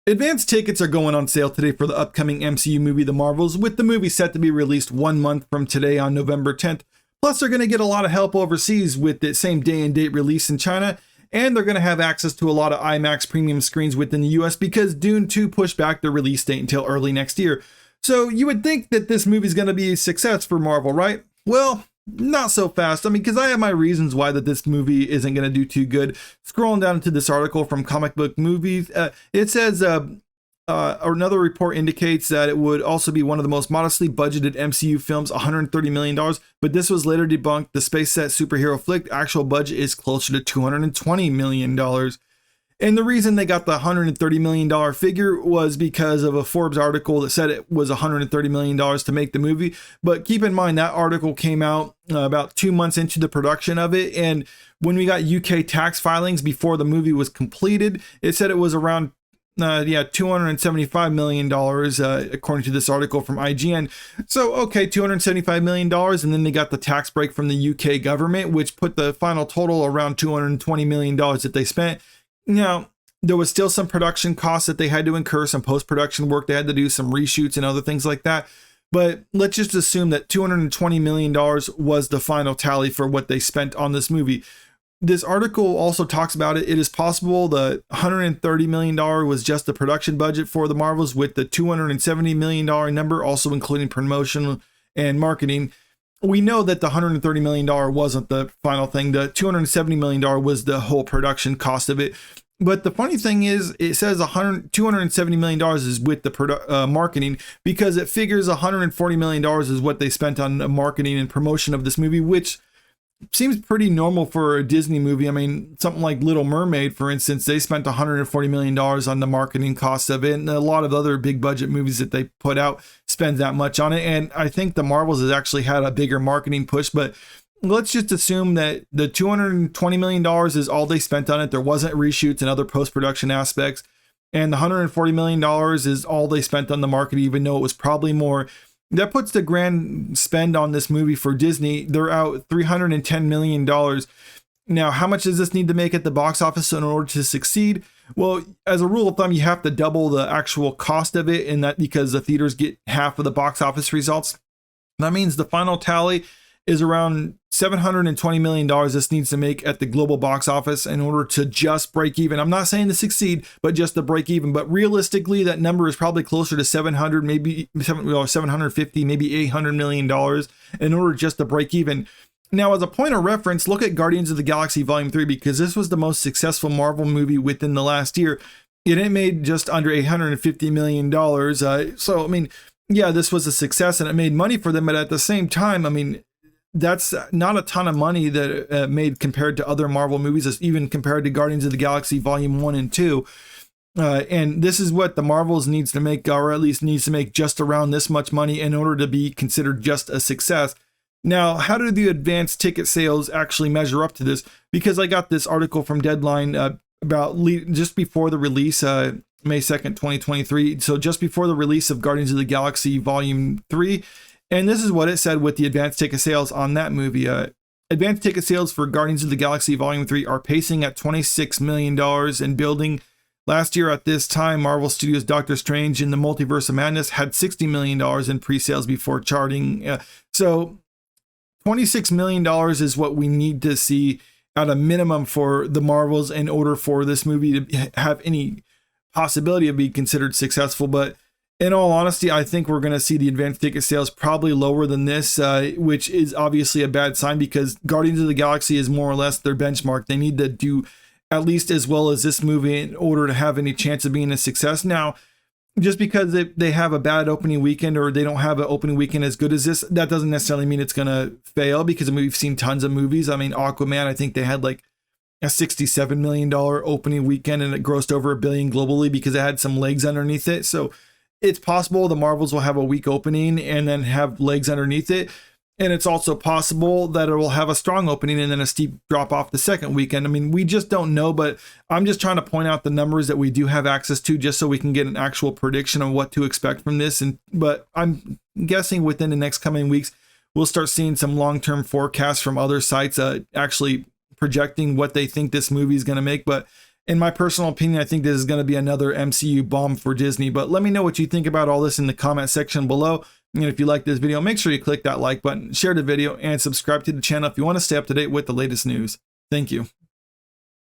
Advanced tickets are going on sale today for the upcoming MCU movie The Marvels, with the movie set to be released 1 month from today on November 10th. Plus, they're going to get a lot of help overseas with the same day and date release in China, and they're going to have access to a lot of IMAX premium screens within the US because Dune 2 pushed back the release date until early next year. So you would think that this movie is going to be a success for Marvel, right? Well, not so fast. I mean, because I have my reasons why that this movie isn't going to do too good. Scrolling down to this article from Comic Book Movies, it says another report indicates that it would also be one of the most modestly budgeted MCU films, $130 million, but this was later debunked. The space set superhero flick actual budget is closer to $220 million. And the reason they got the $130 million figure was because of a Forbes article that said it was $130 million to make the movie. But keep in mind that article came out about 2 months into the production of it. And when we got UK tax filings before the movie was completed, it said it was around $275 million, according to this article from IGN. So, okay, $275 million. And then they got the tax break from the UK government, which put the final total around $220 million that they spent. Now, there was still some production costs that they had to incur, some post-production work they had to do, some reshoots and other things like that. But let's just assume that $220 million was the final tally for what they spent on this movie. This article also talks about it. It is possible the $130 million was just the production budget for the Marvels, with the $270 million number also including promotion and marketing. We know that the $130 million wasn't the final thing. The $270 million was the whole production cost of it. But the funny thing is, it says $270 million is with the marketing, because it figures $140 million is what they spent on the marketing and promotion of this movie, which seems pretty normal for a Disney movie. I mean, something like Little Mermaid, for instance, they spent $140 million on the marketing cost of it. And a lot of other big budget movies that they put out spend that much on it. And I think the Marvels has actually had a bigger marketing push, but let's just assume that the $220 million is all they spent on it. There wasn't reshoots and other post-production aspects. And the $140 million is all they spent on the market, even though it was probably more. That puts the grand spend on this movie for Disney. They're out $310 million. Now, how much does this need to make at the box office in order to succeed? Well, as a rule of thumb, you have to double the actual cost of it, and that because the theaters get half of the box office results. That means the final tally is around $720 million this needs to make at the global box office in order to just break even. I'm not saying to succeed, but just to break even. But realistically, that number is probably closer to 700, maybe 750, maybe $800 million in order just to break even. Now, as a point of reference, look at Guardians of the Galaxy Volume 3, because this was the most successful Marvel movie within the last year. It made just under $850 million. So, I mean, yeah, this was a success and it made money for them. But at the same time, I mean, that's not a ton of money that made compared to other Marvel movies, even compared to Guardians of the Galaxy Volume 1 and 2. And this is what the Marvels needs to make, or at least needs to make just around this much money in order to be considered just a success. Now, how do the advanced ticket sales actually measure up to this? Because I got this article from Deadline about just before the release, May 2nd, 2023. So just before the release of Guardians of the Galaxy Volume 3. And this is what it said with the advanced ticket sales on that movie. Advanced ticket sales for Guardians of the Galaxy Volume 3 are pacing at $26 million and building. Last year at this time, Marvel Studios' Doctor Strange in the Multiverse of Madness had $60 million in pre-sales before charting. So $26 million is what we need to see at a minimum for the Marvels in order for this movie to have any possibility of being considered successful. But in all honesty, I think we're going to see the advanced ticket sales probably lower than this, which is obviously a bad sign because Guardians of the Galaxy is more or less their benchmark. They need to do at least as well as this movie in order to have any chance of being a success. Now, just because they have a bad opening weekend or they don't have an opening weekend as good as this, that doesn't necessarily mean it's going to fail, because we've seen tons of movies. I mean, Aquaman, I think they had like a $67 million opening weekend and it grossed over $1 billion globally because it had some legs underneath it. So it's possible the Marvels will have a weak opening and then have legs underneath it. And it's also possible that it will have a strong opening and then a steep drop off the second weekend. I mean, we just don't know, but I'm just trying to point out the numbers that we do have access to just so we can get an actual prediction of what to expect from this. But I'm guessing within the next coming weeks, we'll start seeing some long-term forecasts from other sites actually projecting what they think this movie is going to make. But In my personal opinion, I think this is going to be another MCU bomb for Disney, but let me know what you think about all this in the comment section below. And if you like this video, make sure you click that like button, share the video, and subscribe to the channel if you want to stay up to date with the latest news. Thank you.